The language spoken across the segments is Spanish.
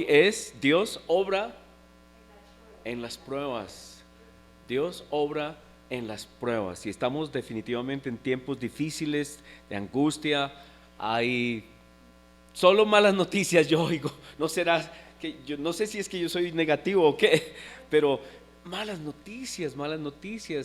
es Dios obra en las pruebas. Dios obra en las pruebas. Y estamos definitivamente en tiempos difíciles, de angustia. Hay solo malas noticias yo oigo. No será que yo no sé si es que yo soy negativo o qué, pero malas noticias.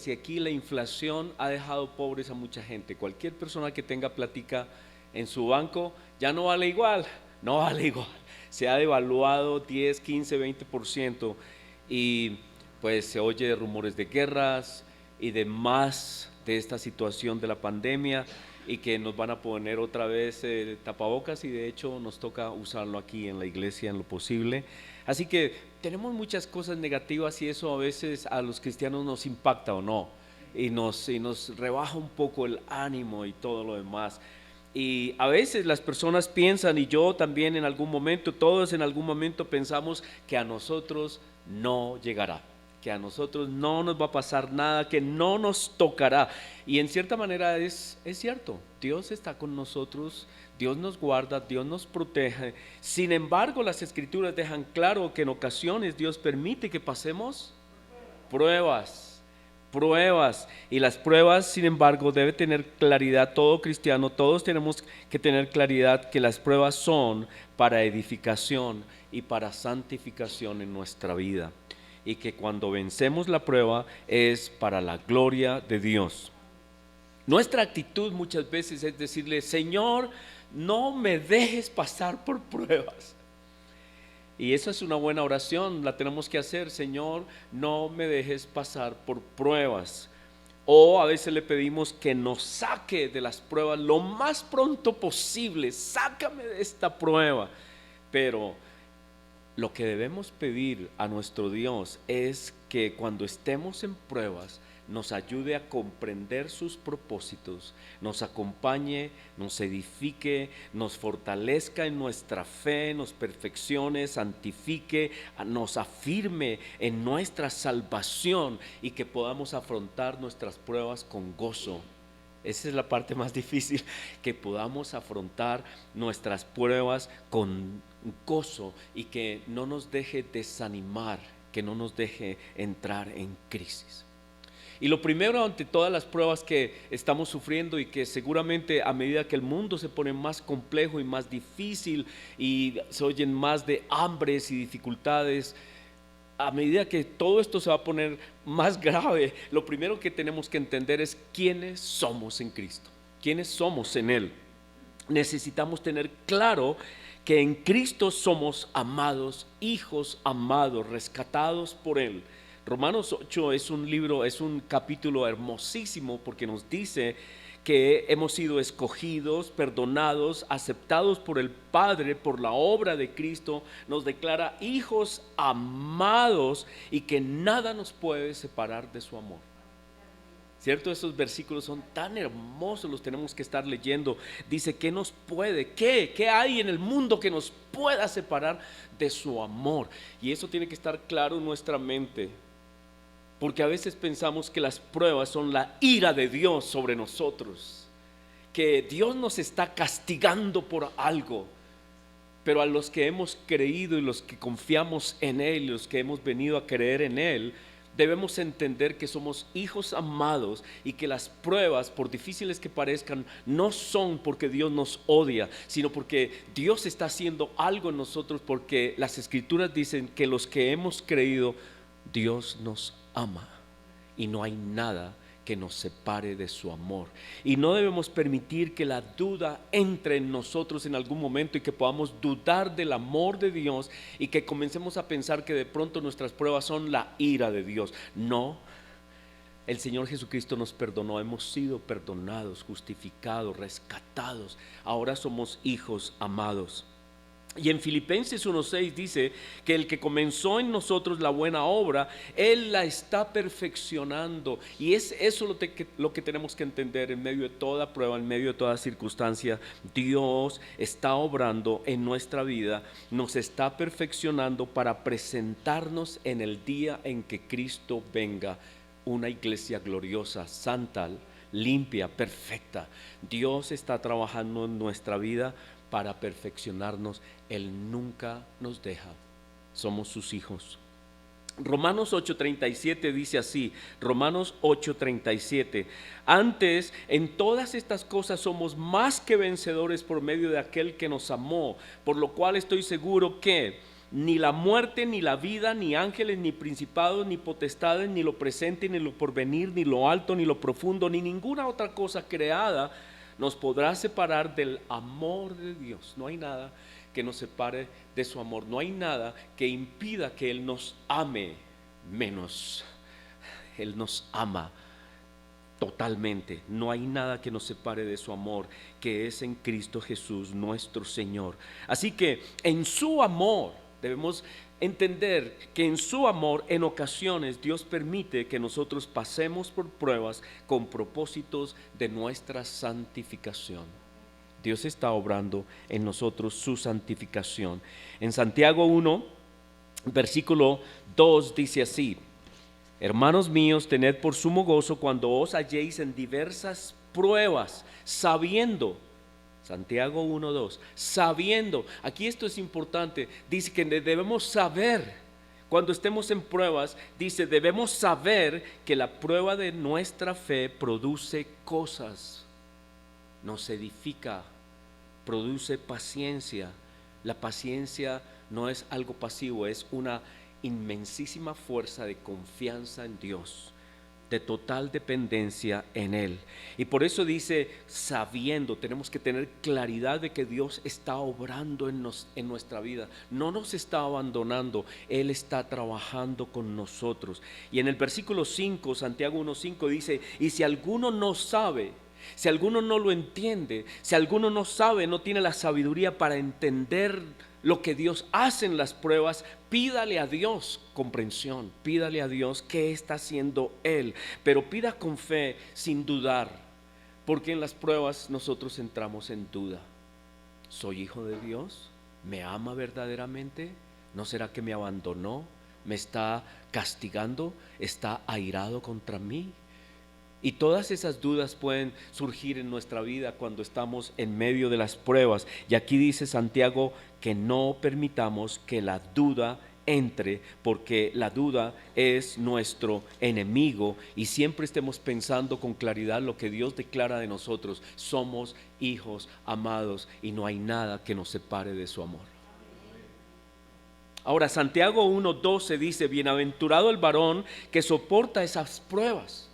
Y aquí la inflación ha dejado pobres a mucha gente. Cualquier persona que tenga plática en su banco ya no vale igual, no vale igual. Se ha devaluado 10, 15, 20% y pues se oye de rumores de guerras y de más de esta situación de la pandemia y que nos van a poner otra vez tapabocas y de hecho nos toca usarlo aquí en la iglesia en lo posible. Así que tenemos muchas cosas negativas y eso a veces a los cristianos nos impacta o no y nos rebaja un poco el ánimo y todo lo demás. Y a veces las personas piensan, y yo también en algún momento, todos en algún momento pensamos que a nosotros no llegará, que a nosotros no nos va a pasar nada, que no nos tocará. Y en cierta manera es cierto, Dios está con nosotros, Dios nos guarda, Dios nos protege. Sin embargo, las escrituras dejan claro que en ocasiones Dios permite que pasemos pruebas, pruebas. Y las pruebas, sin embargo, debe tener claridad. Todo cristiano, todos tenemos que tener claridad que las pruebas son para edificación y para santificación en nuestra vida. Y que cuando vencemos la prueba es para la gloria de Dios. Nuestra actitud muchas veces es decirle: Señor, no me dejes pasar por pruebas. Y eso es una buena oración, la tenemos que hacer: Señor, no me dejes pasar por pruebas. O a veces le pedimos que nos saque de las pruebas lo más pronto posible, sácame de esta prueba. Pero lo que debemos pedir a nuestro Dios es que cuando estemos en pruebas nos ayude a comprender sus propósitos, nos acompañe, nos edifique, nos fortalezca en nuestra fe, nos perfeccione, santifique, nos afirme en nuestra salvación y que podamos afrontar nuestras pruebas con gozo. Esa es la parte más difícil, que podamos afrontar nuestras pruebas con gozo y que no nos deje desanimar, que no nos deje entrar en crisis. Y lo primero ante todas las pruebas que estamos sufriendo y que seguramente a medida que el mundo se pone más complejo y más difícil y se oyen más de hambres y dificultades, a medida que todo esto se va a poner más grave, lo primero que tenemos que entender es quiénes somos en Cristo, quiénes somos en Él. Necesitamos tener claro que en Cristo somos amados, hijos amados, rescatados por Él. Romanos 8 es un libro, es un capítulo hermosísimo porque nos dice que hemos sido escogidos, perdonados, aceptados por el Padre, por la obra de Cristo. Nos declara hijos amados y que nada nos puede separar de su amor. ¿Cierto? Esos versículos son tan hermosos, los tenemos que estar leyendo. Dice: ¿qué nos puede? ¿Qué hay en el mundo que nos pueda separar de su amor? Y eso tiene que estar claro en nuestra mente, porque a veces pensamos que las pruebas son la ira de Dios sobre nosotros, que Dios nos está castigando por algo. Pero a los que hemos creído y los que confiamos en Él y los que hemos venido a creer en Él, debemos entender que somos hijos amados y que las pruebas, por difíciles que parezcan, no son porque Dios nos odia, sino porque Dios está haciendo algo en nosotros, porque las Escrituras dicen que los que hemos creído, Dios nos ama y no hay nada que nos separe de su amor. Y no debemos permitir que la duda entre en nosotros en algún momento y que podamos dudar del amor de Dios y que comencemos a pensar que de pronto nuestras pruebas son la ira de Dios. No, el Señor Jesucristo nos perdonó, hemos sido perdonados, justificados, rescatados. Ahora somos hijos amados. Y en Filipenses 1:6 dice que el que comenzó en nosotros la buena obra, Él la está perfeccionando. Y es eso lo que tenemos que entender en medio de toda prueba, en medio de toda circunstancia. Dios está obrando en nuestra vida, nos está perfeccionando para presentarnos en el día en que Cristo venga, una iglesia gloriosa, santa, limpia, perfecta. Dios está trabajando en nuestra vida para perfeccionarnos. Él nunca nos deja. Somos sus hijos. Romanos 8:37 dice así, Romanos 8:37, antes en todas estas cosas somos más que vencedores por medio de aquel que nos amó, por lo cual estoy seguro que ni la muerte, ni la vida, ni ángeles, ni principados, ni potestades, ni lo presente, ni lo porvenir, ni lo alto, ni lo profundo, ni ninguna otra cosa creada nos podrá separar del amor de Dios. No hay nada que nos separe de su amor. No hay nada que impida que Él nos ame menos. Él nos ama totalmente. No hay nada que nos separe de su amor, que es en Cristo Jesús nuestro Señor. Así que en su amor debemos entender que en su amor en ocasiones Dios permite que nosotros pasemos por pruebas con propósitos de nuestra santificación. Dios está obrando en nosotros su santificación. En Santiago 1, versículo 2 dice así, hermanos míos, tened por sumo gozo cuando os halléis en diversas pruebas, sabiendo, Santiago 1:2, sabiendo, aquí esto es importante, dice que debemos saber, cuando estemos en pruebas, dice, debemos saber que la prueba de nuestra fe produce cosas, nos edifica, produce paciencia. La paciencia no es algo pasivo, es una inmensísima fuerza de confianza en Dios, de total dependencia en Él. Y por eso dice, sabiendo, tenemos que tener claridad de que Dios está obrando en nuestra vida, no nos está abandonando, Él está trabajando con nosotros. Y en el versículo 5, Santiago 1:5 dice, y si alguno no sabe, si alguno no lo entiende, si alguno no sabe, no tiene la sabiduría para entender lo que Dios hace en las pruebas, pídale a Dios comprensión, pídale a Dios qué está haciendo Él, pero pida con fe, sin dudar, porque en las pruebas nosotros entramos en duda. ¿Soy hijo de Dios? ¿Me ama verdaderamente? ¿No será que me abandonó? ¿Me está castigando? ¿Está airado contra mí? Y todas esas dudas pueden surgir en nuestra vida cuando estamos en medio de las pruebas. Y aquí dice Santiago que no permitamos que la duda entre, porque la duda es nuestro enemigo, y siempre estemos pensando con claridad lo que Dios declara de nosotros. Somos hijos amados y no hay nada que nos separe de su amor. Ahora, Santiago 1:12 dice, bienaventurado el varón que soporta esas pruebas.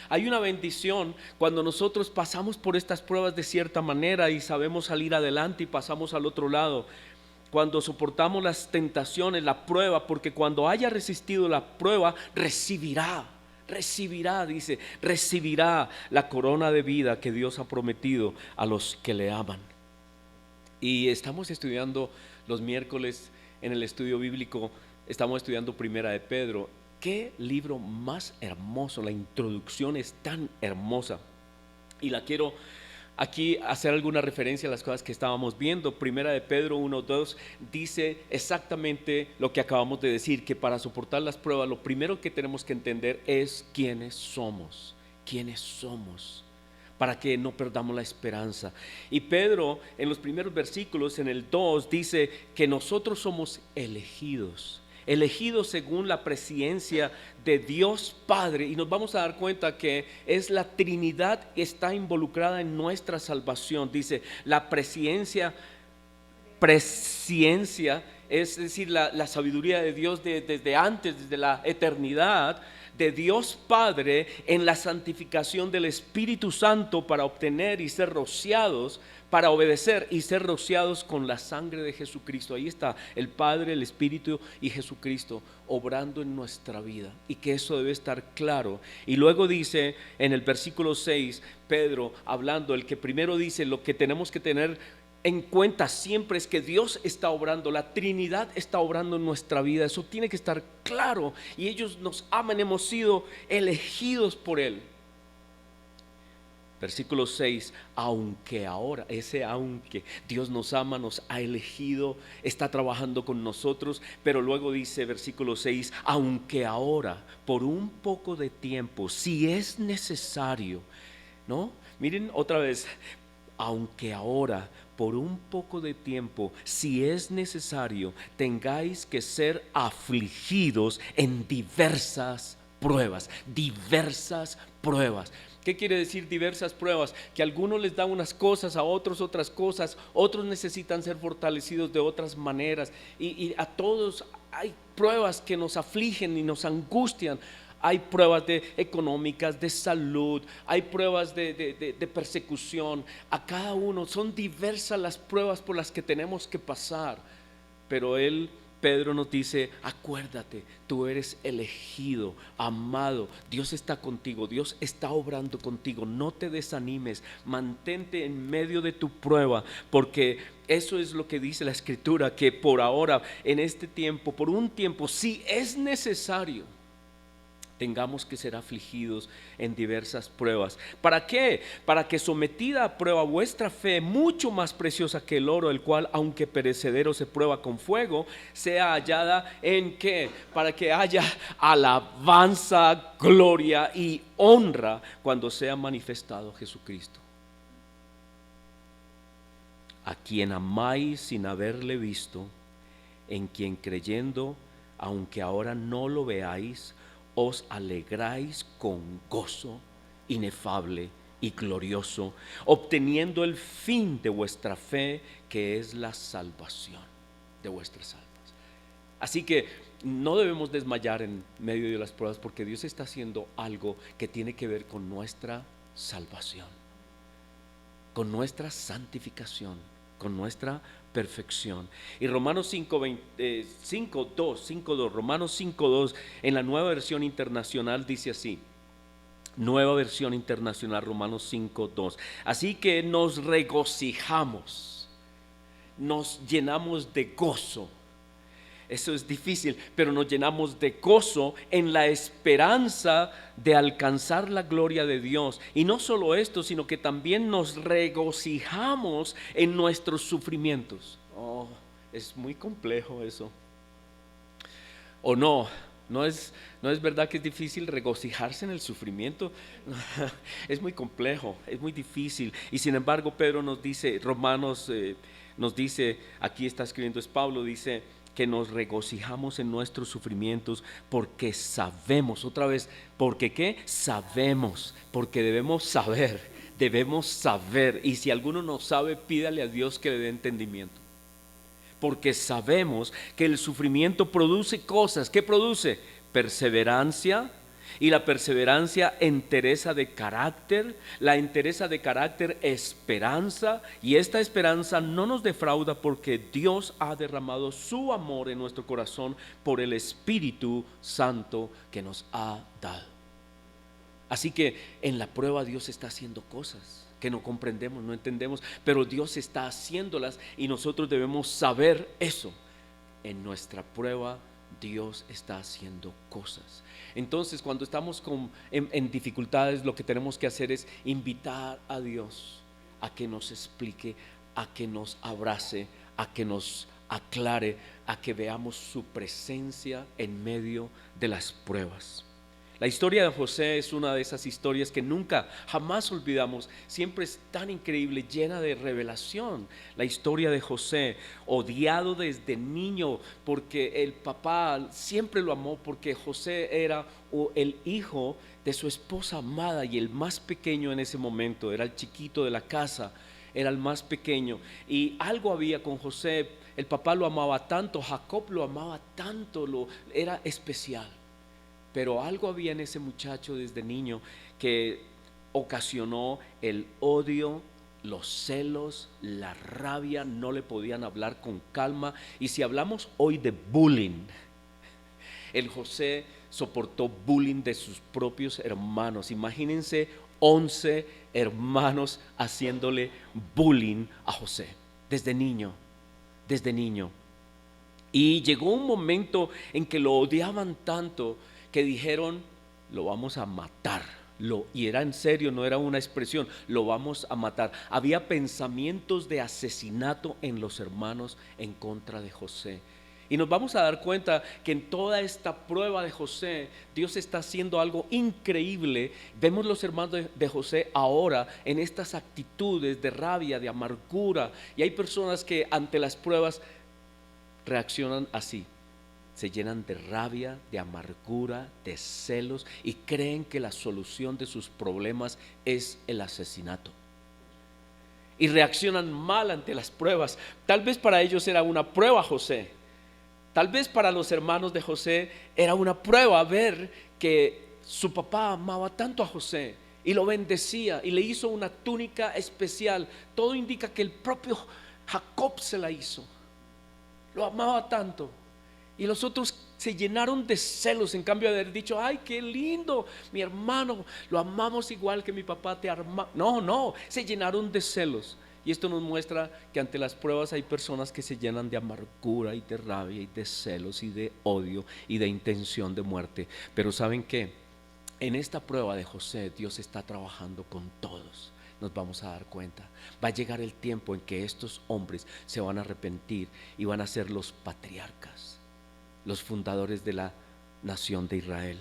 Hay una bendición cuando nosotros pasamos por estas pruebas de cierta manera y sabemos salir adelante y pasamos al otro lado. Cuando soportamos las tentaciones, la prueba, porque cuando haya resistido la prueba, recibirá, dice, recibirá la corona de vida que Dios ha prometido a los que le aman. Y estamos estudiando los miércoles en el estudio bíblico, estamos estudiando Primera de Pedro. Qué libro más hermoso, la introducción es tan hermosa y la quiero aquí hacer alguna referencia a las cosas que estábamos viendo. Primera de Pedro 1:2 dice exactamente lo que acabamos de decir, que para soportar las pruebas lo primero que tenemos que entender es quiénes somos, para que no perdamos la esperanza. Y Pedro en los primeros versículos, en el 2, dice que nosotros somos elegidos según la presciencia de Dios Padre, y nos vamos a dar cuenta que es la Trinidad que está involucrada en nuestra salvación. Dice la presciencia, es decir, la sabiduría de Dios desde antes, desde la eternidad, de Dios Padre en la santificación del Espíritu Santo para obtener y ser rociados, para obedecer y ser rociados con la sangre de Jesucristo. Ahí está el Padre, el Espíritu y Jesucristo obrando en nuestra vida, y que eso debe estar claro. Y luego dice en el versículo 6, Pedro hablando, el que primero dice lo que tenemos que tener en cuenta siempre es que Dios está obrando, la Trinidad está obrando en nuestra vida. Eso tiene que estar claro, y ellos nos aman, hemos sido elegidos por Él. Versículo 6, aunque ahora, ese aunque, Dios nos ama, nos ha elegido, está trabajando con nosotros, pero luego dice versículo 6, aunque ahora, por un poco de tiempo, si es necesario, ¿no? Miren otra vez, aunque ahora, por un poco de tiempo, si es necesario, tengáis que ser afligidos en diversas pruebas, diversas pruebas. ¿Qué quiere decir diversas pruebas? Que a algunos les dan unas cosas, a otros otras cosas, otros necesitan ser fortalecidos de otras maneras, y a todos hay pruebas que nos afligen y nos angustian. Hay pruebas económicas, de salud, hay pruebas de persecución. A cada uno son diversas las pruebas por las que tenemos que pasar. Pero Pedro nos dice: acuérdate, tú eres elegido, amado, Dios está contigo, Dios está obrando contigo, no te desanimes, mantente en medio de tu prueba, porque eso es lo que dice la Escritura, que por ahora, en este tiempo, por un tiempo, si es necesario, tengamos que ser afligidos en diversas pruebas. ¿Para qué? Para que, sometida a prueba vuestra fe, mucho más preciosa que el oro, el cual aunque perecedero se prueba con fuego, sea hallada ¿en qué? Para que haya alabanza, gloria y honra cuando sea manifestado Jesucristo, a quien amáis sin haberle visto, en quien creyendo, aunque ahora no lo veáis, os alegráis con gozo inefable y glorioso, obteniendo el fin de vuestra fe, que es la salvación de vuestras almas. Así que no debemos desmayar en medio de las pruebas, porque Dios está haciendo algo que tiene que ver con nuestra salvación, con nuestra santificación, con nuestra perfección. Y Romanos 5:2, Romanos 5:2 en la Nueva Versión Internacional dice así, Nueva Versión Internacional, Romanos 5:2: así que nos regocijamos, nos llenamos de gozo. Eso es difícil, pero nos llenamos de gozo en la esperanza de alcanzar la gloria de Dios. Y no solo esto, sino que también nos regocijamos en nuestros sufrimientos. Oh, es muy complejo eso. ¿O no? ¿No es verdad que es difícil regocijarse en el sufrimiento? Es muy complejo, es muy difícil. Y sin embargo, Pedro nos dice, Romanos nos dice, aquí está escribiendo, es Pablo, dice que nos regocijamos en nuestros sufrimientos porque sabemos, otra vez, ¿porque qué? Sabemos, porque debemos saber, y si alguno no sabe, pídale a Dios que le dé entendimiento. Porque sabemos que el sufrimiento produce cosas. ¿Qué produce? Perseverancia. Y la perseverancia, entereza de carácter. La entereza de carácter, esperanza. Y esta esperanza no nos defrauda, porque Dios ha derramado su amor en nuestro corazón por el Espíritu Santo que nos ha dado. Así que en la prueba Dios está haciendo cosas que no comprendemos, no entendemos, pero Dios está haciéndolas y nosotros debemos saber eso. En nuestra prueba Dios está haciendo cosas. Entonces, cuando estamos en dificultades, lo que tenemos que hacer es invitar a Dios a que nos explique, a que nos abrace, a que nos aclare, a que veamos su presencia en medio de las pruebas. La historia de José es una de esas historias que nunca, jamás olvidamos. Siempre es tan increíble, llena de revelación. La historia de José, odiado desde niño porque el papá siempre lo amó, porque José era el hijo de su esposa amada y el más pequeño en ese momento. Era el chiquito de la casa, era el más pequeño. Y algo había con José. El papá lo amaba tanto, Jacob lo amaba tanto, era especial. Pero algo había en ese muchacho desde niño que ocasionó el odio, los celos, la rabia. No le podían hablar con calma. Y si hablamos hoy de bullying, el José soportó bullying de sus propios hermanos. Imagínense 11 hermanos haciéndole bullying a José desde niño. Y llegó un momento en que lo odiaban tanto que dijeron: lo vamos a matar. Y era en serio, no era una expresión, lo vamos a matar. Había pensamientos de asesinato en los hermanos en contra de José. Y nos vamos a dar cuenta que en toda esta prueba de José, Dios está haciendo algo increíble. Vemos los hermanos de José ahora en estas actitudes de rabia, de amargura. Y hay personas que ante las pruebas reaccionan así. Se llenan de rabia, de amargura, de celos y creen que la solución de sus problemas es el asesinato. Y reaccionan mal ante las pruebas. Tal vez para ellos era una prueba José. Tal vez para los hermanos de José era una prueba ver que su papá amaba tanto a José y lo bendecía y le hizo una túnica especial. Todo indica que el propio Jacob se la hizo. Lo amaba tanto. Y los otros se llenaron de celos en cambio de haber dicho: ay, qué lindo, mi hermano, lo amamos igual que mi papá te ama. No, se llenaron de celos. Y esto nos muestra que ante las pruebas hay personas que se llenan de amargura y de rabia y de celos y de odio y de intención de muerte. Pero ¿saben qué? En esta prueba de José, Dios está trabajando con todos. Nos vamos a dar cuenta. Va a llegar el tiempo en que estos hombres se van a arrepentir y van a ser los patriarcas, los fundadores de la nación de Israel.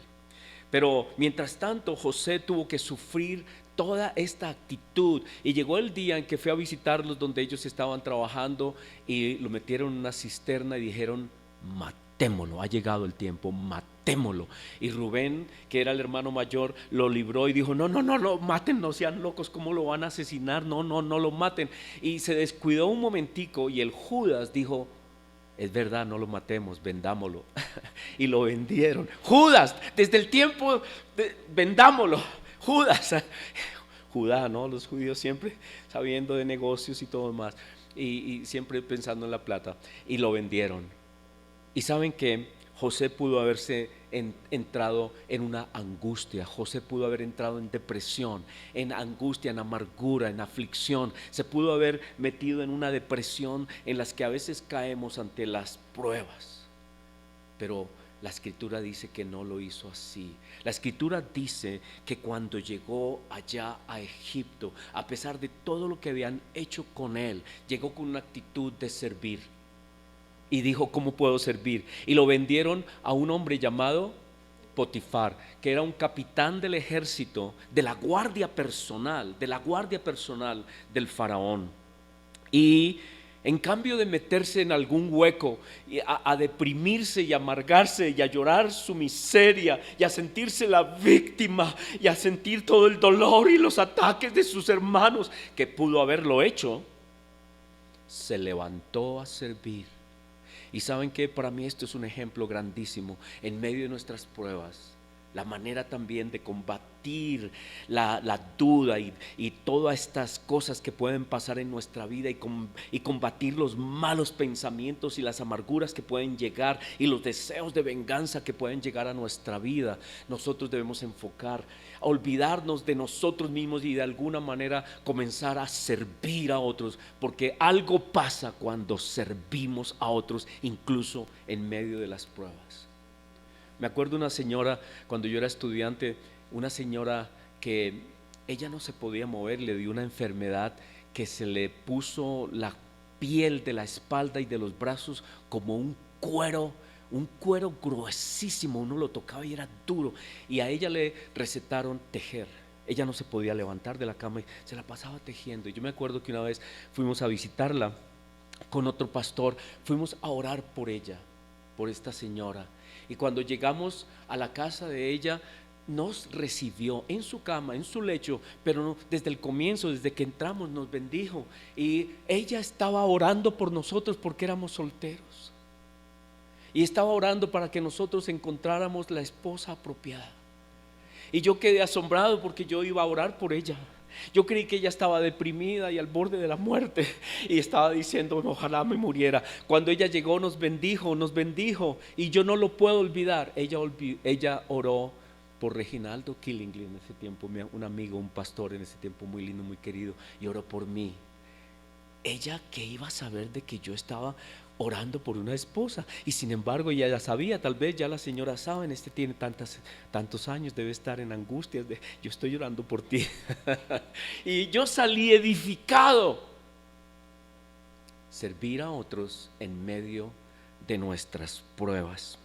Pero mientras tanto, José tuvo que sufrir toda esta actitud y llegó el día en que fue a visitarlos donde ellos estaban trabajando y lo metieron en una cisterna y dijeron: matémoslo, ha llegado el tiempo, matémoslo. Y Rubén, que era el hermano mayor, lo libró y dijo: no, maten, no sean locos, ¿cómo lo van a asesinar? No lo maten. Y se descuidó un momentico y el Judas dijo: es verdad, no lo matemos, vendámoslo. Y lo vendieron. Judas, desde el tiempo vendámoslo. Judá, ¿no? Los judíos siempre sabiendo de negocios y todo más, y siempre pensando en la plata. Y lo vendieron. Y saben que José pudo haberse entrado en una angustia. José pudo haber entrado en depresión, en angustia, en amargura, en aflicción. Se pudo haber metido en una depresión en las que a veces caemos ante las pruebas. Pero la Escritura dice que no lo hizo así. La Escritura dice que cuando llegó allá a Egipto, a pesar de todo lo que habían hecho con él, llegó con una actitud de servir. Y dijo: ¿cómo puedo servir? Y lo vendieron a un hombre llamado Potifar, que era un capitán del ejército, de la guardia personal del faraón. Y en cambio de meterse en algún hueco, a deprimirse y amargarse y a llorar su miseria y a sentirse la víctima y a sentir todo el dolor y los ataques de sus hermanos, que pudo haberlo hecho, se levantó a servir. Y saben que para mí esto es un ejemplo grandísimo en medio de nuestras pruebas. La manera también de combatir la duda y todas estas cosas que pueden pasar en nuestra vida y combatir los malos pensamientos y las amarguras que pueden llegar y los deseos de venganza que pueden llegar a nuestra vida. Nosotros debemos enfocar, a olvidarnos de nosotros mismos y de alguna manera comenzar a servir a otros, porque algo pasa cuando servimos a otros, incluso en medio de las pruebas. Me acuerdo una señora, cuando yo era estudiante, una señora que ella no se podía mover, le dio una enfermedad que se le puso la piel de la espalda y de los brazos como un cuero gruesísimo. Uno lo tocaba y era duro, y a ella le recetaron tejer. Ella no se podía levantar de la cama y se la pasaba tejiendo. Y yo me acuerdo que una vez fuimos a visitarla con otro pastor, fuimos a orar por ella, por esta señora. Y cuando llegamos a la casa de ella, nos recibió en su cama, en su lecho, pero no, desde el comienzo, desde que entramos, nos bendijo. Y ella estaba orando por nosotros porque éramos solteros. Y estaba orando para que nosotros encontráramos la esposa apropiada. Y yo quedé asombrado porque yo iba a orar por ella. Yo creí que ella estaba deprimida y al borde de la muerte y estaba diciendo: ojalá me muriera. Cuando ella llegó, nos bendijo, y yo no lo puedo olvidar. Ella oró por Reginaldo Killingley en ese tiempo, un amigo, un pastor en ese tiempo muy lindo, muy querido, y oró por mí. Ella, ¿qué iba a saber de que yo estaba orando por una esposa? Y sin embargo ella ya sabía. Tal vez ya la señora sabe: este tiene tantos años, debe estar en angustias yo estoy llorando por ti. Y yo salí edificado. Servir a otros en medio de nuestras pruebas.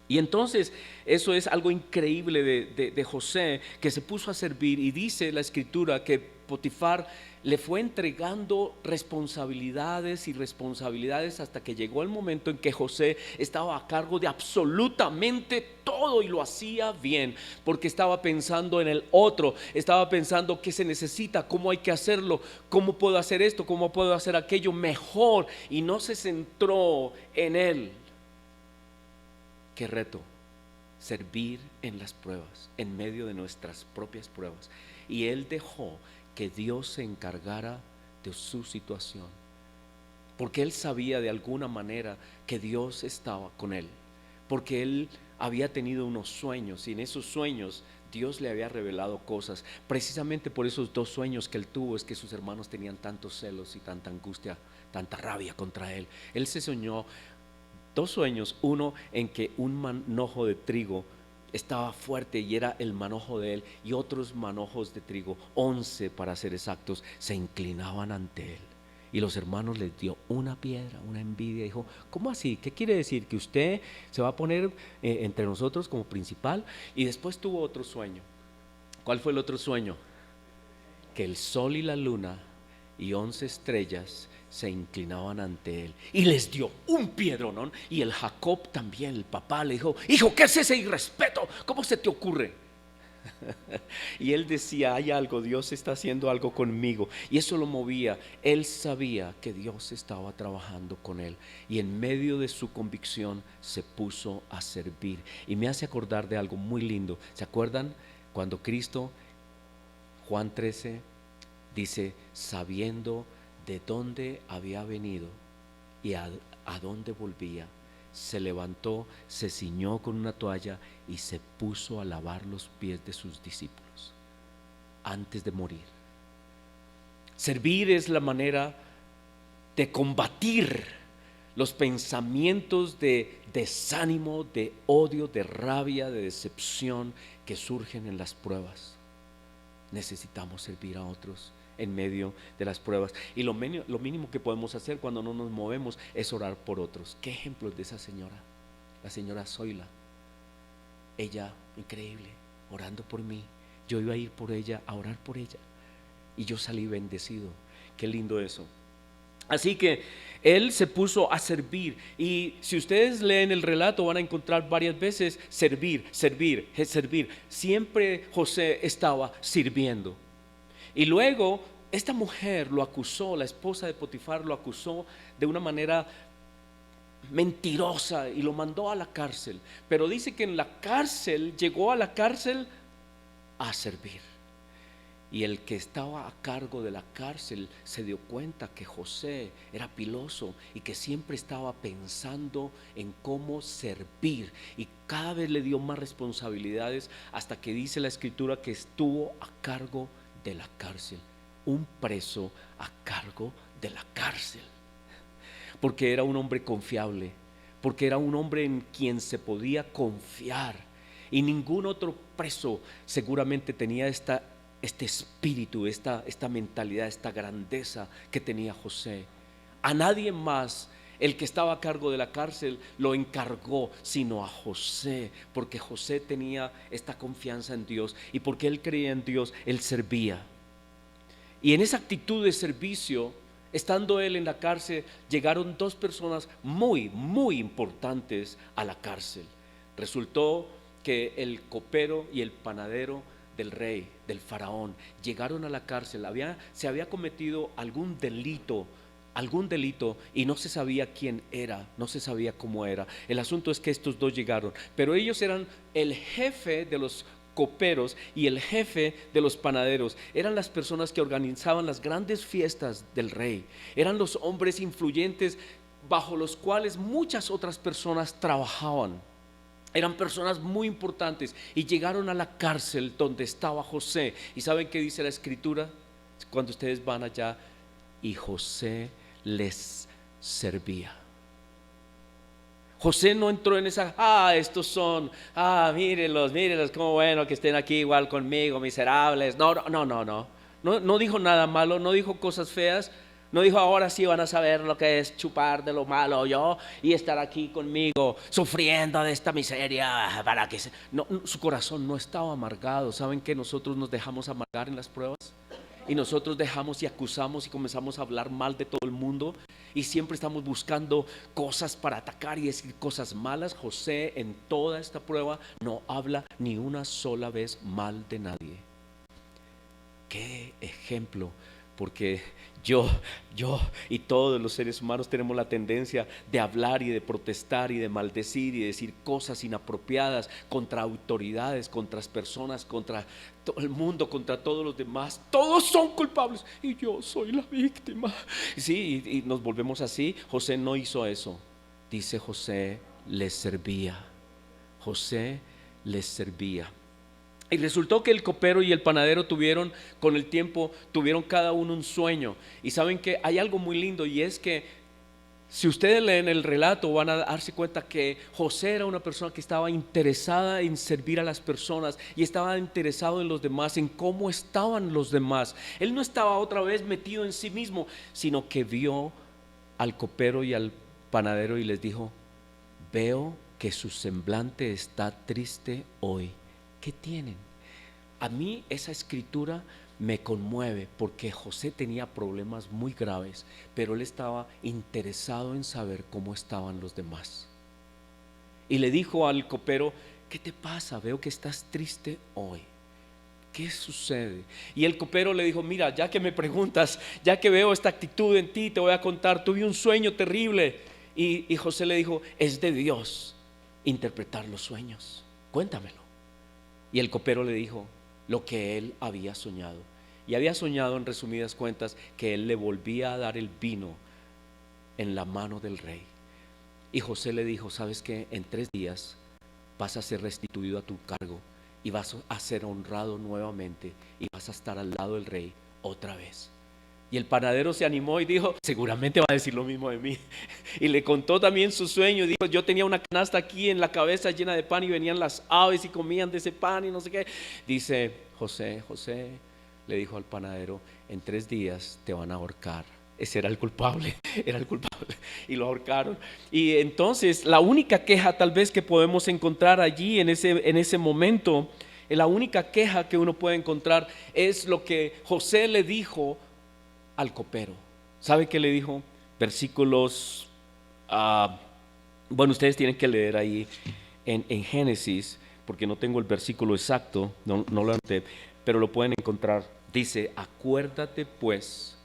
Y entonces eso es algo increíble de José, que se puso a servir, y dice la escritura que Potifar le fue entregando responsabilidades y responsabilidades hasta que llegó el momento en que José estaba a cargo de absolutamente todo y lo hacía bien, porque estaba pensando en el otro, estaba pensando qué se necesita, cómo hay que hacerlo, cómo puedo hacer esto, cómo puedo hacer aquello mejor, y no se centró en él. Qué reto, servir en las pruebas, en medio de nuestras propias pruebas. Y él dejó que Dios se encargara de su situación, porque él sabía de alguna manera que Dios estaba con él, porque él había tenido unos sueños, y en esos sueños Dios le había revelado cosas. Precisamente por esos 2 sueños que él tuvo es que sus hermanos tenían tantos celos y tanta angustia, tanta rabia contra él. Él se soñó 2 sueños, uno en que un manojo de trigo estaba fuerte y era el manojo de él, y otros manojos de trigo, 11 para ser exactos, se inclinaban ante él. Y los hermanos les dio una piedra, una envidia. Dijo: ¿cómo así? ¿Qué quiere decir? ¿Que usted se va a poner entre nosotros como principal? Y después tuvo otro sueño. ¿Cuál fue el otro sueño? Que el sol y la luna y 11 estrellas se inclinaban ante él, y les dio un piedronón. Y el Jacob también, el papá, le dijo: hijo, ¿qué es ese irrespeto? ¿Cómo se te ocurre? Y él decía: hay algo, Dios está haciendo algo conmigo, y eso lo movía. Él sabía que Dios estaba trabajando con él, y en medio de su convicción se puso a servir. Y me hace acordar de algo muy lindo. ¿Se acuerdan cuando Cristo, Juan 13, dice: sabiendo de dónde había venido y a dónde volvía, se levantó, se ciñó con una toalla y se puso a lavar los pies de sus discípulos antes de morir? Servir es la manera de combatir los pensamientos de desánimo, de odio, de rabia, de decepción que surgen en las pruebas. Necesitamos servir a otros en medio de las pruebas, y lo mínimo que podemos hacer cuando no nos movemos es orar por otros. ¿Qué ejemplos de esa señora? La señora Zoila, ella, increíble, orando por mí. Yo iba a ir por ella, a orar por ella, y yo salí bendecido. Qué lindo eso. Así que él se puso a servir, y si ustedes leen el relato van a encontrar varias veces servir, servir, servir. Siempre José estaba sirviendo. Y luego esta mujer lo acusó, la esposa de Potifar lo acusó de una manera mentirosa y lo mandó a la cárcel. Pero dice que en la cárcel, llegó a la cárcel a servir. Y el que estaba a cargo de la cárcel se dio cuenta que José era piloso y que siempre estaba pensando en cómo servir, y cada vez le dio más responsabilidades, hasta que dice la escritura que estuvo a cargo de la cárcel. Un preso a cargo de la cárcel, porque era un hombre confiable, porque era un hombre en quien se podía confiar, y ningún otro preso seguramente tenía este espíritu, esta mentalidad, esta grandeza que tenía José. A nadie más el que estaba a cargo de la cárcel lo encargó, sino a José, porque José tenía esta confianza en Dios, y porque él creía en Dios, él servía. Y en esa actitud de servicio, estando él en la cárcel, llegaron 2 personas muy, muy importantes a la cárcel. Resultó que el copero y el panadero del rey, del faraón, llegaron a la cárcel. Se había cometido algún delito, y no se sabía quién era, no se sabía cómo era. El asunto es que estos 2 llegaron, pero ellos eran el jefe de los coperos y el jefe de los panaderos. Eran las personas que organizaban las grandes fiestas del rey. Eran los hombres influyentes bajo los cuales muchas otras personas trabajaban. Eran personas muy importantes, y llegaron a la cárcel donde estaba José. ¿Y saben qué dice la escritura? Cuando ustedes van allá: y José les servía. José no entró en esa: estos son, mírenlos, cómo bueno que estén aquí igual conmigo, miserables. No dijo nada malo, no dijo cosas feas, No dijo, ahora sí van a saber lo que es chupar de lo malo yo y estar aquí conmigo sufriendo de esta miseria para que No, su corazón no estaba amargado. ¿Saben que nosotros nos dejamos amargar en las pruebas? Y nosotros dejamos y acusamos y comenzamos a hablar mal de todo el mundo y siempre estamos buscando cosas para atacar y decir cosas malas. José en toda esta prueba no habla ni una sola vez mal de nadie. Qué ejemplo, porque yo y todos los seres humanos tenemos la tendencia de hablar y de protestar y de maldecir y de decir cosas inapropiadas contra autoridades, contra personas, contra todo el mundo, contra todos los demás. Todos son culpables y yo soy la víctima. Sí, y nos volvemos así. José no hizo eso. Dice José les servía. José les servía. Y resultó que el copero y el panadero con el tiempo, tuvieron cada uno un sueño. Y saben que hay algo muy lindo, y es que si ustedes leen el relato van a darse cuenta que José era una persona que estaba interesada en servir a las personas y estaba interesado en los demás, en cómo estaban los demás. Él no estaba otra vez metido en sí mismo, sino que vio al copero y al panadero y les dijo: veo que su semblante está triste hoy. ¿Qué tienen? A mí esa escritura me conmueve porque José tenía problemas muy graves, pero él estaba interesado en saber cómo estaban los demás. Y le dijo al copero: ¿qué te pasa? Veo que estás triste hoy. ¿Qué sucede? Y el copero le dijo: mira, ya que me preguntas, ya que veo esta actitud en ti, te voy a contar, tuve un sueño terrible. Y José le dijo: es de Dios interpretar los sueños, cuéntamelo. Y el copero le dijo lo que él había soñado. Y había soñado, en resumidas cuentas, que él le volvía a dar el vino en la mano del rey. Y José le dijo: ¿sabes qué? En 3 días vas a ser restituido a tu cargo y vas a ser honrado nuevamente y vas a estar al lado del rey otra vez. Y el panadero se animó y dijo: seguramente va a decir lo mismo de mí. Y le contó también su sueño. Dijo: yo tenía una canasta aquí en la cabeza llena de pan y venían las aves y comían de ese pan y no sé qué. Dice José, le dijo al panadero: en 3 días te van a ahorcar. Ese era el culpable, era el culpable. Y lo ahorcaron. Y entonces la única queja tal vez que podemos encontrar allí en ese momento, la única queja que uno puede encontrar es lo que José le dijo al copero. ¿Sabe qué le dijo? Versículos, bueno, ustedes tienen que leer ahí en Génesis, porque no tengo el versículo exacto, no lo anoté, pero lo pueden encontrar. Dice: acuérdate pues,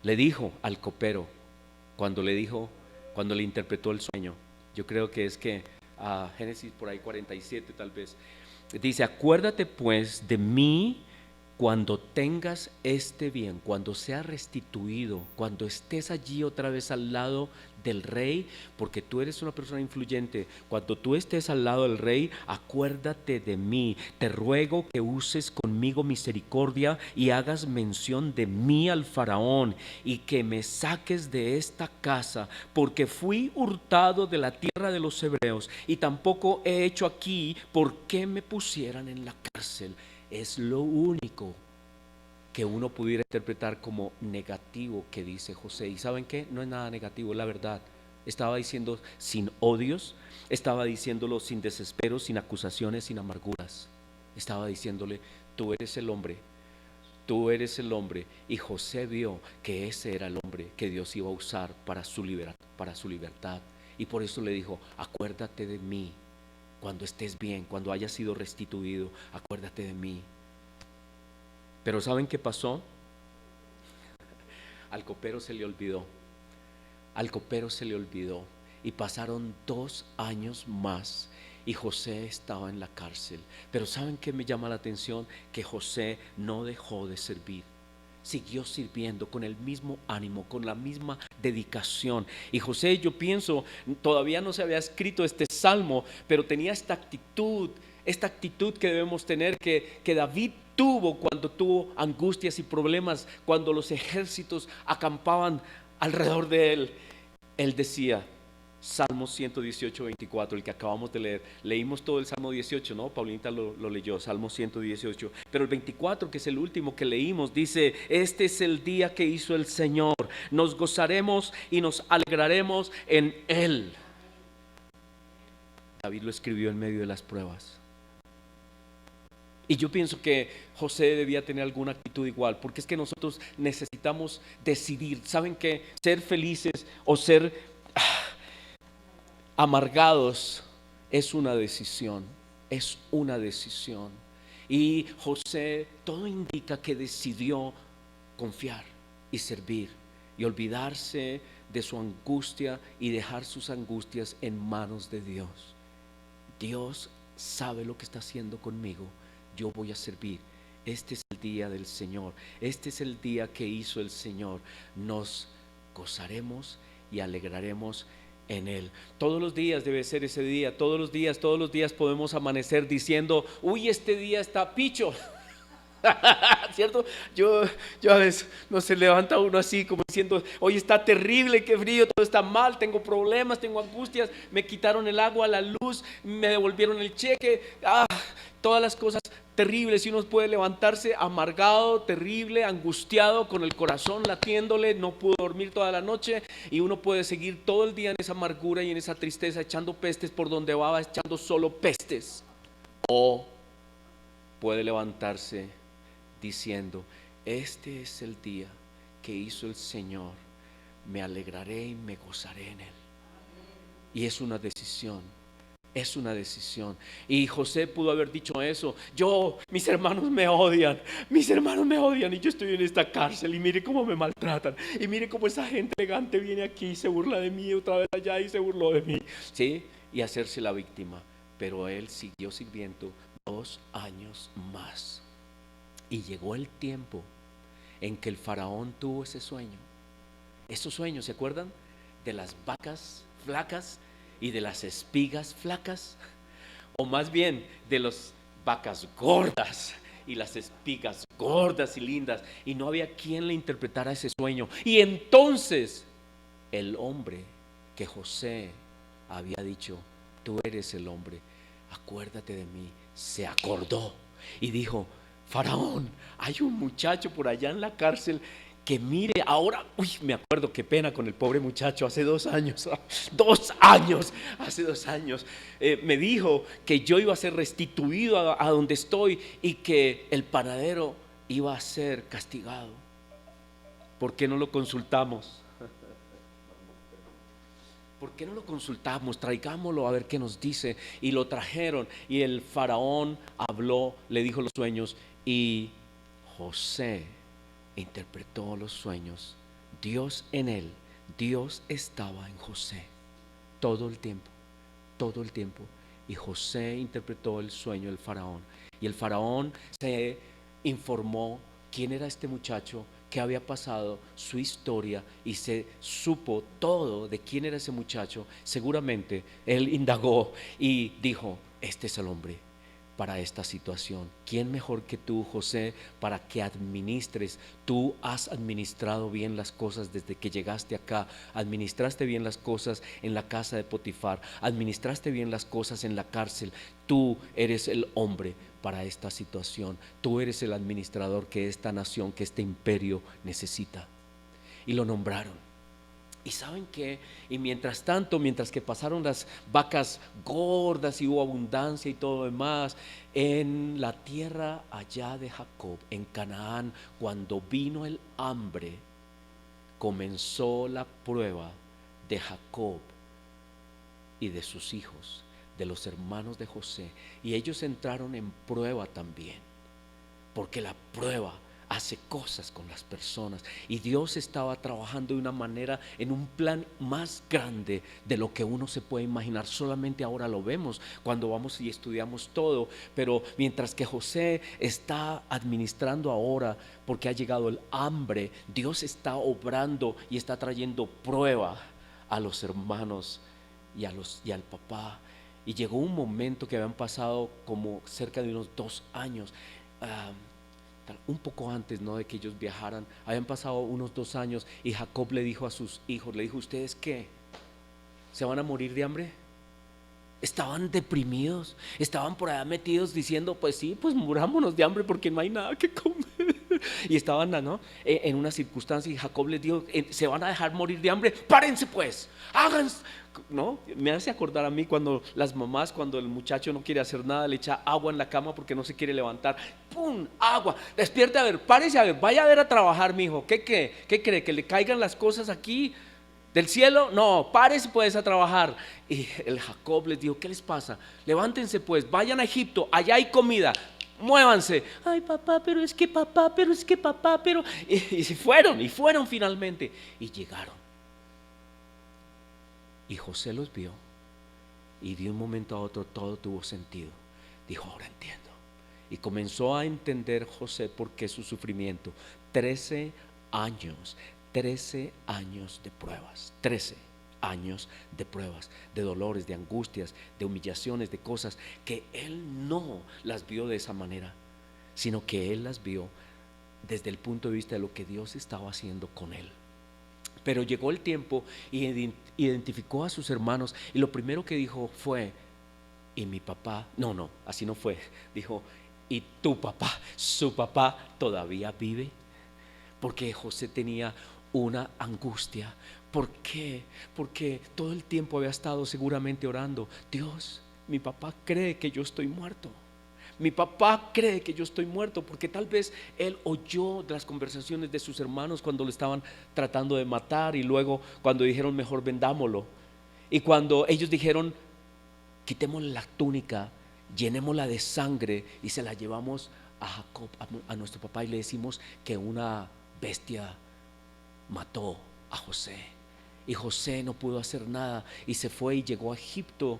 le dijo al copero, cuando le interpretó el sueño. Yo creo que es que Génesis por ahí 47 tal vez. Dice: acuérdate pues de mí cuando tengas este bien, cuando sea restituido, cuando estés allí otra vez al lado del rey, porque tú eres una persona influyente. Cuando tú estés al lado del rey, acuérdate de mí. Te ruego que uses conmigo misericordia y hagas mención de mí al faraón, y que me saques de esta casa, porque fui hurtado de la tierra de los hebreos y tampoco he hecho aquí por qué me pusieran en la cárcel. Es lo único que uno pudiera interpretar como negativo que dice José. ¿Y saben qué? No es nada negativo, es la verdad. Estaba diciendo sin odios, estaba diciéndolo sin desespero, sin acusaciones, sin amarguras. Estaba diciéndole: tú eres el hombre, tú eres el hombre. Y José vio que ese era el hombre que Dios iba a usar para su libertad. Y por eso le dijo: acuérdate de mí. Cuando estés bien, cuando hayas sido restituido, acuérdate de mí. Pero ¿saben qué pasó? Al copero se le olvidó. Al copero se le olvidó. Y pasaron 2 años más y José estaba en la cárcel. Pero ¿saben qué me llama la atención? Que José no dejó de servir. Siguió sirviendo con el mismo ánimo, con la misma dedicación. Y José, yo pienso, todavía no se había escrito este salmo, pero tenía esta actitud que debemos tener, que David tuvo cuando tuvo angustias y problemas, cuando los ejércitos acampaban alrededor de él. Él decía: Salmo 118, 24, el que acabamos de leer. Leímos todo el Salmo 18, ¿no? Paulinita lo leyó, Salmo 118. Pero el 24, que es el último que leímos, dice: este es el día que hizo el Señor. Nos gozaremos y nos alegraremos en Él. David lo escribió en medio de las pruebas. Y yo pienso que José debía tener alguna actitud igual, porque es que nosotros necesitamos decidir. ¿Saben qué? Ser felices o ser amargados es una decisión, es una decisión. Y José, todo indica que decidió confiar y servir y olvidarse de su angustia y dejar sus angustias en manos de Dios. Dios sabe lo que está haciendo conmigo, yo voy a servir. Este es el día del Señor, este es el día que hizo el Señor. Nos gozaremos y alegraremos en Él. Todos los días debe ser ese día, todos los días podemos amanecer diciendo: uy, este día está picho. ¿Cierto? Yo a veces no se levanta uno así como diciendo: hoy está terrible, qué frío, todo está mal, tengo problemas, tengo angustias, me quitaron el agua, la luz, me devolvieron el cheque, todas las cosas terribles. Y uno puede levantarse amargado, terrible, angustiado, con el corazón latiéndole, no pudo dormir toda la noche, y uno puede seguir todo el día en esa amargura y en esa tristeza, echando pestes por donde va, echando solo pestes. O puede levantarse diciendo: este es el día que hizo el Señor, me alegraré y me gozaré en Él. Y es una decisión, es una decisión. Y José pudo haber dicho eso: mis hermanos me odian y yo estoy en esta cárcel, y mire cómo me maltratan, y mire cómo esa gente elegante viene aquí y se burla de mí, otra vez allá y se burló de mí, ¿sí? Y hacerse la víctima. Pero él siguió sirviendo 2 años más. Y llegó el tiempo en que el faraón tuvo ese sueño. Esos sueños, ¿se acuerdan? De las vacas flacas y de las espigas flacas. O más bien de las vacas gordas y las espigas gordas y lindas. Y no había quien le interpretara ese sueño. Y entonces el hombre que José había dicho: tú eres el hombre, acuérdate de mí, se acordó y dijo: Faraón, hay un muchacho por allá en la cárcel que mire ahora. Uy, me acuerdo, qué pena con el pobre muchacho, hace 2 años, hace 2 años, me dijo que yo iba a ser restituido a donde estoy, y que el panadero iba a ser castigado. ¿Por qué no lo consultamos? ¿Por qué no lo consultamos? Traigámoslo a ver qué nos dice. Y lo trajeron, y el faraón habló, le dijo los sueños, y José interpretó los sueños. Dios en él, Dios estaba en José todo el tiempo, todo el tiempo. Y José interpretó el sueño del faraón, y el faraón se informó quién era este muchacho, qué había pasado, su historia, y se supo todo de quién era ese muchacho. Seguramente él indagó y dijo: este es el hombre para esta situación. ¿Quién mejor que tú, José, para que administres? Tú has administrado bien las cosas desde que llegaste acá. Administraste bien las cosas en la casa de Potifar, administraste bien las cosas en la cárcel. Tú eres el hombre para esta situación. Tú eres el administrador que esta nación, que este imperio necesita. Y lo nombraron. ¿Y saben qué? Y mientras tanto, mientras que pasaron las vacas gordas y hubo abundancia y todo lo demás, en la tierra allá de Jacob, en Canaán, cuando vino el hambre, comenzó la prueba de Jacob y de sus hijos, de los hermanos de José. Y ellos entraron en prueba también, porque la prueba hace cosas con las personas, y Dios estaba trabajando de una manera, en un plan más grande de lo que uno se puede imaginar. Solamente ahora lo vemos cuando vamos y estudiamos todo, pero mientras que José está administrando ahora, porque ha llegado el hambre, Dios está obrando y está trayendo prueba a los hermanos y al papá. Y llegó un momento que habían pasado como cerca de unos 2 años, un poco antes, ¿no?, de que ellos viajaran. Habían pasado unos 2 años, y Jacob le dijo a sus hijos, le dijo: ¿ustedes qué? ¿Se van a morir de hambre? Estaban deprimidos, estaban por allá metidos diciendo, pues sí, pues murámonos de hambre porque no hay nada que comer. Y estaban, ¿no?, en una circunstancia, y Jacob les dijo, ¿se van a dejar morir de hambre? Párense pues, háganse. ¿No? Me hace acordar a mí cuando las mamás, cuando el muchacho no quiere hacer nada, le echa agua en la cama porque no se quiere levantar. ¡Pum! Agua. Despierte, a ver, párese, a ver, vaya a ver a trabajar, mijo. ¿Qué cree? ¿Que le caigan las cosas aquí del cielo? No, párese pues a trabajar. Y el Jacob les dijo, ¿qué les pasa? Levántense pues, vayan a Egipto, allá hay comida. Muévanse. Ay, papá, pero es que papá, pero es que papá, pero... Y se fueron, y fueron finalmente. Y llegaron. Y José los vio, y de un momento a otro todo tuvo sentido. Dijo, ahora entiendo. Y comenzó a entender José por qué su sufrimiento. 13 años de pruebas, 13 años de pruebas, de dolores, de angustias, de humillaciones, de cosas que él no las vio de esa manera, sino que él las vio desde el punto de vista de lo que Dios estaba haciendo con él. Pero llegó el tiempo y identificó a sus hermanos, y lo primero que dijo fue, y mi papá, no, así no fue, dijo, y tu papá, su papá todavía vive. Porque José tenía una angustia. ¿Por qué? Porque todo el tiempo había estado seguramente orando, Dios, mi papá cree que yo estoy muerto. Mi papá cree que yo estoy muerto, porque tal vez él oyó de las conversaciones de sus hermanos cuando lo estaban tratando de matar, y luego cuando dijeron mejor vendámoslo, y cuando ellos dijeron quitémosle la túnica, llenémosla de sangre y se la llevamos a Jacob, a nuestro papá, y le decimos que una bestia mató a José. Y José no pudo hacer nada y se fue y llegó a Egipto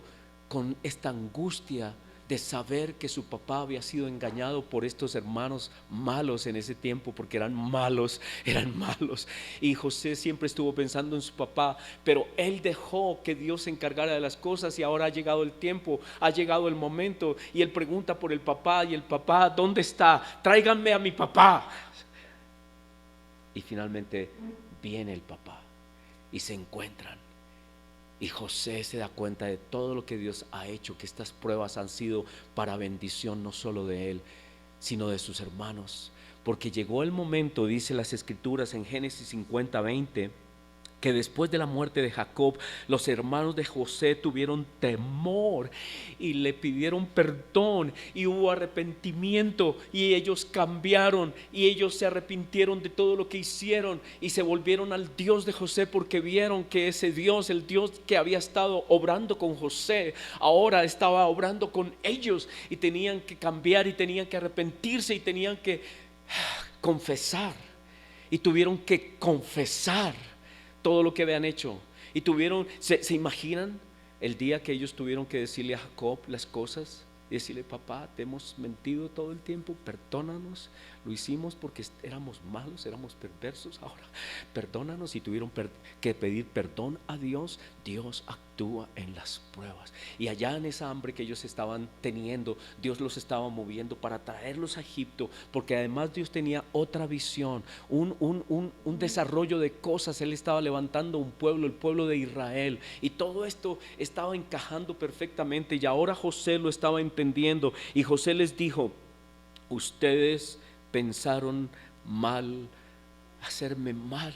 con esta angustia de saber que su papá había sido engañado por estos hermanos malos en ese tiempo, porque eran malos. Y José siempre estuvo pensando en su papá, pero él dejó que Dios se encargara de las cosas, y ahora ha llegado el tiempo, ha llegado el momento, y él pregunta por el papá, y el papá, ¿dónde está? Tráiganme a mi papá. Y finalmente viene el papá y se encuentran. Y José se da cuenta de todo lo que Dios ha hecho, que estas pruebas han sido para bendición no solo de él, sino de sus hermanos. Porque llegó el momento, dice las Escrituras en Génesis 50:20, que después de la muerte de Jacob, los hermanos de José tuvieron temor y le pidieron perdón, y hubo arrepentimiento, y ellos cambiaron, y ellos se arrepintieron de todo lo que hicieron y se volvieron al Dios de José, porque vieron que ese Dios, el Dios que había estado obrando con José, ahora estaba obrando con ellos, y tenían que cambiar, y tenían que arrepentirse, y tenían que confesar, y tuvieron que confesar todo lo que habían hecho. Y ¿se imaginan el día que ellos tuvieron que decirle a Jacob las cosas? Y decirle, papá, te hemos mentido todo el tiempo, perdónanos, lo hicimos porque éramos malos, éramos perversos, ahora perdónanos. Y tuvieron que pedir perdón a Dios. Dios actúa en las pruebas, y allá en esa hambre que ellos estaban teniendo, Dios los estaba moviendo para traerlos a Egipto, porque además Dios tenía otra visión, un desarrollo de cosas. Él estaba levantando un pueblo, el pueblo de Israel, y todo esto estaba encajando perfectamente, y ahora José lo estaba entendiendo. Y José les dijo, ustedes pensaron mal, hacerme mal,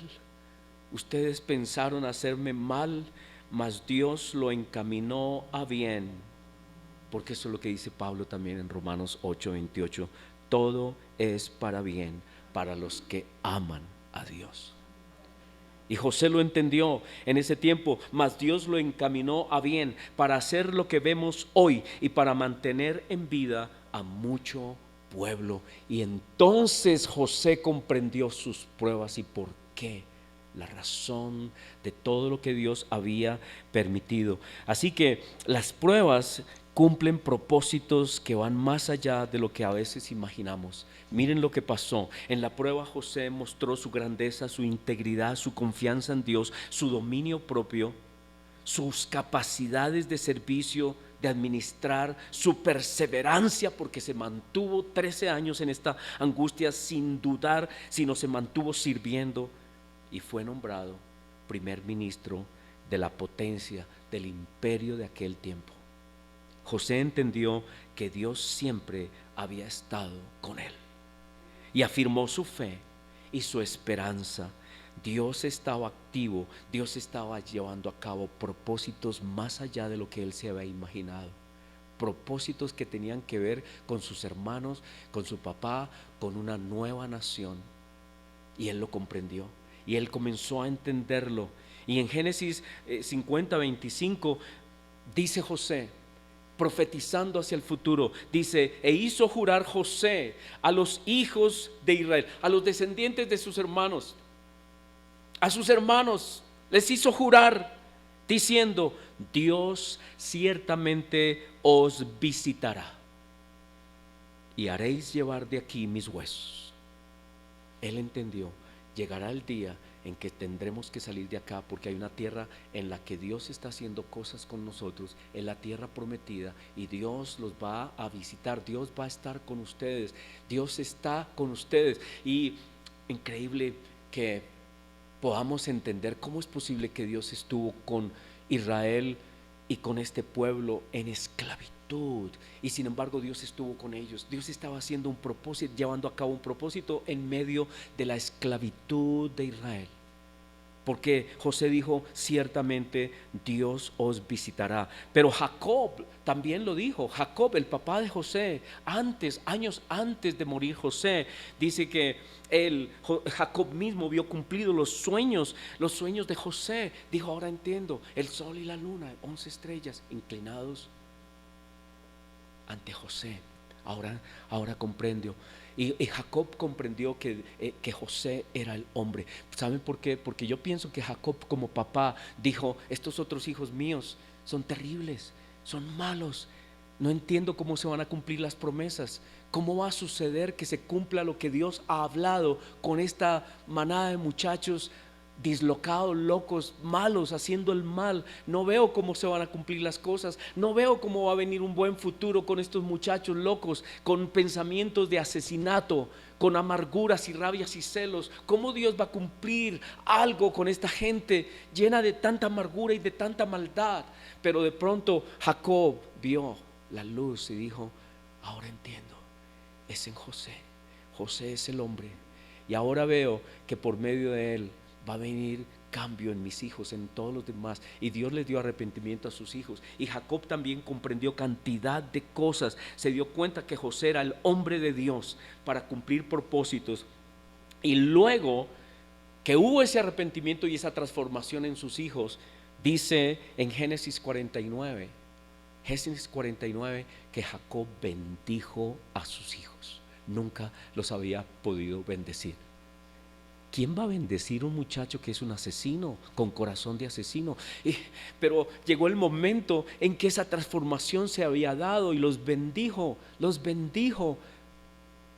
ustedes pensaron hacerme mal, mas Dios lo encaminó a bien, porque eso es lo que dice Pablo también en Romanos 8:28, todo es para bien para los que aman a Dios. Y José lo entendió en ese tiempo, mas Dios lo encaminó a bien para hacer lo que vemos hoy y para mantener en vida a mucho pueblo. Y entonces José comprendió sus pruebas y por qué, la razón de todo lo que Dios había permitido. Así que las pruebas cumplen propósitos que van más allá de lo que a veces imaginamos. Miren lo que pasó. En la prueba José mostró su grandeza, su integridad, su confianza en Dios, su dominio propio, sus capacidades de servicio, de administrar, su perseverancia, porque se mantuvo 13 años en esta angustia sin dudar, sino se mantuvo sirviendo, y fue nombrado primer ministro de la potencia del imperio de aquel tiempo. José entendió que Dios siempre había estado con él y afirmó su fe y su esperanza. Dios estaba activo, Dios estaba llevando a cabo propósitos más allá de lo que él se había imaginado. Propósitos que tenían que ver con sus hermanos, con su papá, con una nueva nación. Y él lo comprendió y él comenzó a entenderlo. Y en Génesis 50:25 dice José, profetizando hacia el futuro, dice: e hizo jurar José a los hijos de Israel, a los descendientes de sus hermanos, a sus hermanos les hizo jurar diciendo: Dios ciertamente os visitará y haréis llevar de aquí mis huesos. Él entendió, llegará el día en que tendremos que salir de acá, porque hay una tierra en la que Dios está haciendo cosas con nosotros, en la tierra prometida, y Dios los va a visitar, Dios va a estar con ustedes, Dios está con ustedes. Y increíble que podamos entender cómo es posible que Dios estuvo con Israel y con este pueblo en esclavitud, y sin embargo Dios estuvo con ellos. Dios estaba haciendo un propósito, llevando a cabo un propósito en medio de la esclavitud de Israel. Porque José dijo: ciertamente Dios os visitará. Pero Jacob también lo dijo. Jacob, el papá de José, años antes de morir José, dice que Jacob mismo vio cumplidos los sueños de José. Dijo: ahora entiendo, el sol y la luna, 11 estrellas inclinados ante José. Ahora comprendo. Y Jacob comprendió que José era el hombre. ¿Saben por qué? Porque yo pienso que Jacob, como papá, dijo: estos otros hijos míos son terribles, son malos, no entiendo cómo se van a cumplir las promesas. ¿Cómo va a suceder que se cumpla lo que Dios ha hablado con esta manada de muchachos dislocados, locos, malos, haciendo el mal? No veo cómo se van a cumplir las cosas, no veo cómo va a venir un buen futuro con estos muchachos locos, con pensamientos de asesinato, con amarguras y rabias y celos. ¿Cómo Dios va a cumplir algo con esta gente llena de tanta amargura y de tanta maldad? Pero de pronto Jacob vio la luz y dijo: ahora entiendo, es en José. José es el hombre, y ahora veo que por medio de él va a venir cambio en mis hijos, en todos los demás. Y Dios le dio arrepentimiento a sus hijos. Y Jacob también comprendió cantidad de cosas. Se dio cuenta que José era el hombre de Dios para cumplir propósitos. Y luego que hubo ese arrepentimiento y esa transformación en sus hijos, dice en Génesis 49 que Jacob bendijo a sus hijos. Nunca los había podido bendecir. ¿Quién va a bendecir a un muchacho que es un asesino, con corazón de asesino? Pero llegó el momento en que esa transformación se había dado y los bendijo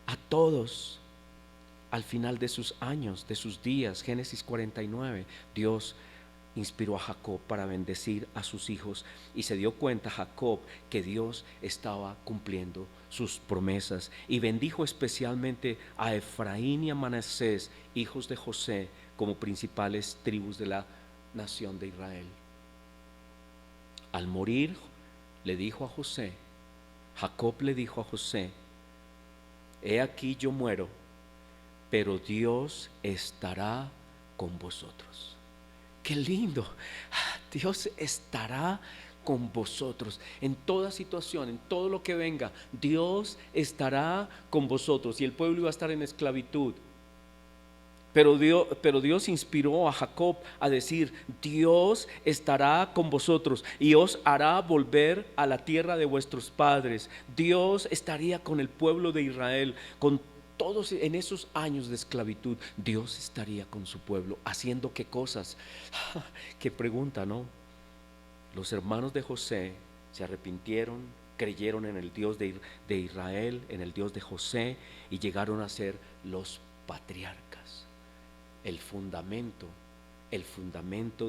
a todos. Al final de sus años, de sus días, Génesis 49, Dios inspiró a Jacob para bendecir a sus hijos, y se dio cuenta Jacob que Dios estaba cumpliendo sus promesas, y bendijo especialmente a Efraín y a Manasés, hijos de José, como principales tribus de la nación de Israel. Al morir le dijo a José, Jacob le dijo a José: he aquí yo muero, pero Dios estará con vosotros. Qué lindo. Dios estará con vosotros en toda situación, en todo lo que venga. Dios estará con vosotros. Y el pueblo iba a estar en esclavitud, pero Dios inspiró a Jacob a decir: Dios estará con vosotros y os hará volver a la tierra de vuestros padres. Dios estaría con el pueblo de Israel, con todos en esos años de esclavitud. Dios estaría con su pueblo, haciendo qué cosas. Qué pregunta, ¿no? Los hermanos de José se arrepintieron, creyeron en el Dios de Israel, en el Dios de José, y llegaron a ser los patriarcas, el fundamento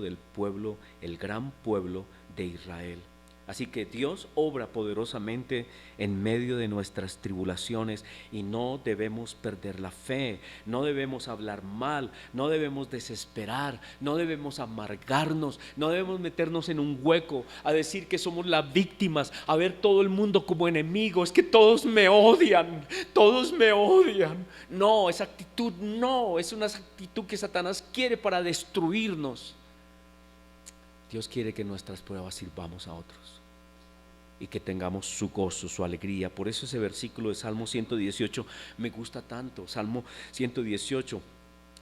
del pueblo, el gran pueblo de Israel. Así que Dios obra poderosamente en medio de nuestras tribulaciones y no debemos perder la fe, no debemos hablar mal, no debemos desesperar, no debemos amargarnos, no debemos meternos en un hueco a decir que somos las víctimas, a ver todo el mundo como enemigo, es que todos me odian, todos me odian. No, esa actitud no, es una actitud que Satanás quiere para destruirnos. Dios quiere que nuestras pruebas sirvamos a otros y que tengamos su gozo, su alegría. Por eso ese versículo de Salmo 118 me gusta tanto. Salmo 118: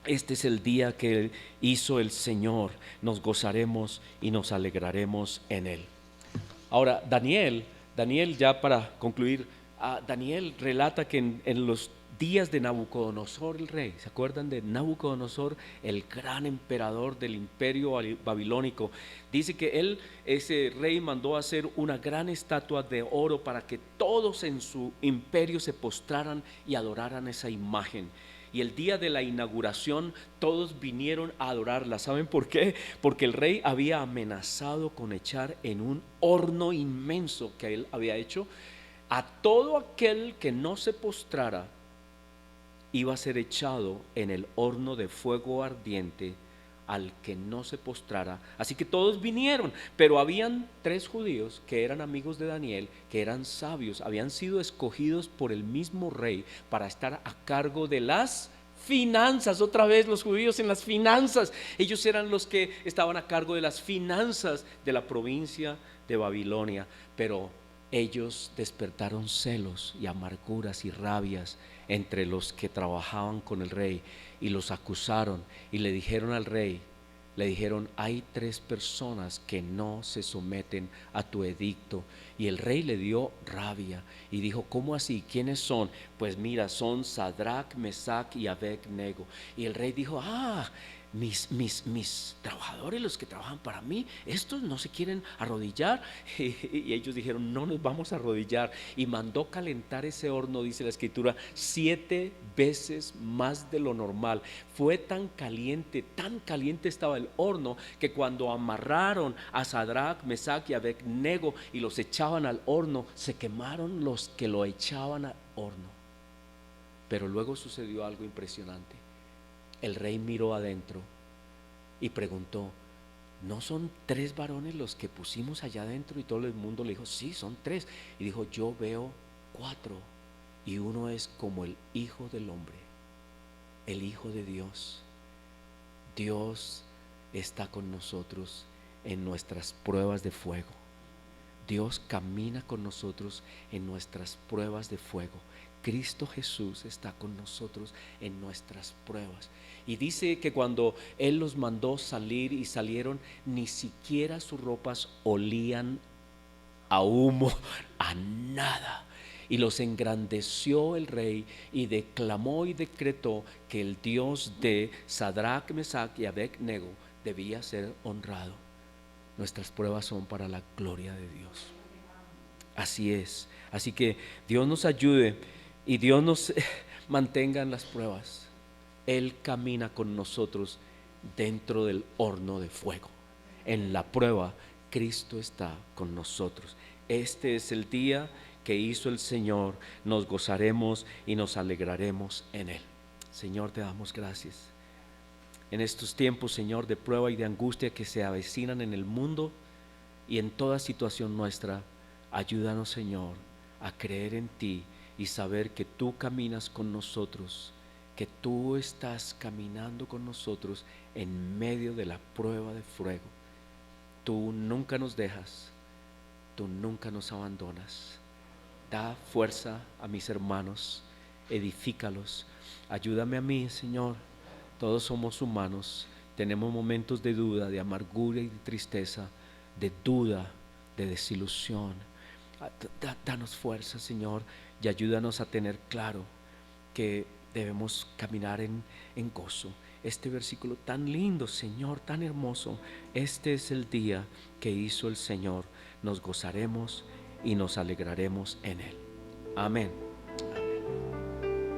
este es el día que hizo el Señor, nos gozaremos y nos alegraremos en él. Ahora, Daniel, ya para concluir, Daniel relata que en los días de Nabucodonosor el rey, ¿se acuerdan de Nabucodonosor, el gran emperador del imperio babilónico? Dice que ese rey, mandó hacer una gran estatua de oro para que todos en su imperio se postraran y adoraran esa imagen. Y el día de la inauguración todos vinieron a adorarla. ¿Saben por qué? Porque el rey había amenazado con echar en un horno inmenso que él había hecho a todo aquel que no se postrara. Iba a ser echado en el horno de fuego ardiente al que no se postrara. Así que todos vinieron, pero habían 3 judíos que eran amigos de Daniel, que eran sabios, habían sido escogidos por el mismo rey para estar a cargo de las finanzas. Otra vez los judíos en las finanzas. Ellos eran los que estaban a cargo de las finanzas de la provincia de Babilonia, pero ellos despertaron celos y amarguras y rabias entre los que trabajaban con el rey y los acusaron y le dijeron al rey, hay 3 personas que no se someten a tu edicto. Y el rey le dio rabia y dijo, ¿cómo así? ¿Quiénes son? Pues mira, son Sadrach, Mesach y Abed-nego. Y el rey dijo, mis trabajadores, los que trabajan para mí, estos no se quieren arrodillar. Y ellos dijeron, no nos vamos a arrodillar. Y mandó calentar ese horno, dice la escritura, 7 veces más de lo normal. Fue tan caliente estaba el horno, que cuando amarraron a Sadrach, Mesach y Abed-nego y los echaban al horno, se quemaron los que lo echaban al horno. Pero luego sucedió algo impresionante. El rey miró adentro y preguntó, ¿no son 3 varones los que pusimos allá adentro? Y todo el mundo le dijo, sí, son 3. Y dijo, yo veo 4 y uno es como el Hijo del Hombre, el Hijo de Dios. Dios está con nosotros en nuestras pruebas de fuego. Dios camina con nosotros en nuestras pruebas de fuego. Cristo Jesús está con nosotros en nuestras pruebas. Y dice que cuando Él los mandó salir y salieron, ni siquiera sus ropas olían a humo, a nada. Y los engrandeció el rey y declamó y decretó que el Dios de Sadrach, Mesach y Abed-nego debía ser honrado. Nuestras pruebas son para la gloria de Dios. Así es. Así que Dios nos ayude y Dios nos mantenga en las pruebas. Él camina con nosotros dentro del horno de fuego. En la prueba, Cristo está con nosotros. Este es el día que hizo el Señor. Nos gozaremos y nos alegraremos en Él. Señor, te damos gracias. En estos tiempos, Señor, de prueba y de angustia que se avecinan en el mundo y en toda situación nuestra, ayúdanos, Señor, a creer en ti y saber que tú caminas con nosotros, que tú estás caminando con nosotros en medio de la prueba de fuego. Tú nunca nos dejas, tú nunca nos abandonas. Da fuerza a mis hermanos, edifícalos. Ayúdame a mí, Señor. Todos somos humanos, tenemos momentos de duda, de amargura y de tristeza, de duda, de desilusión. Danos fuerza, Señor, y ayúdanos a tener claro que debemos caminar en gozo. Este versículo tan lindo, Señor, tan hermoso. Este es el día que hizo el Señor. Nos gozaremos y nos alegraremos en Él. Amén.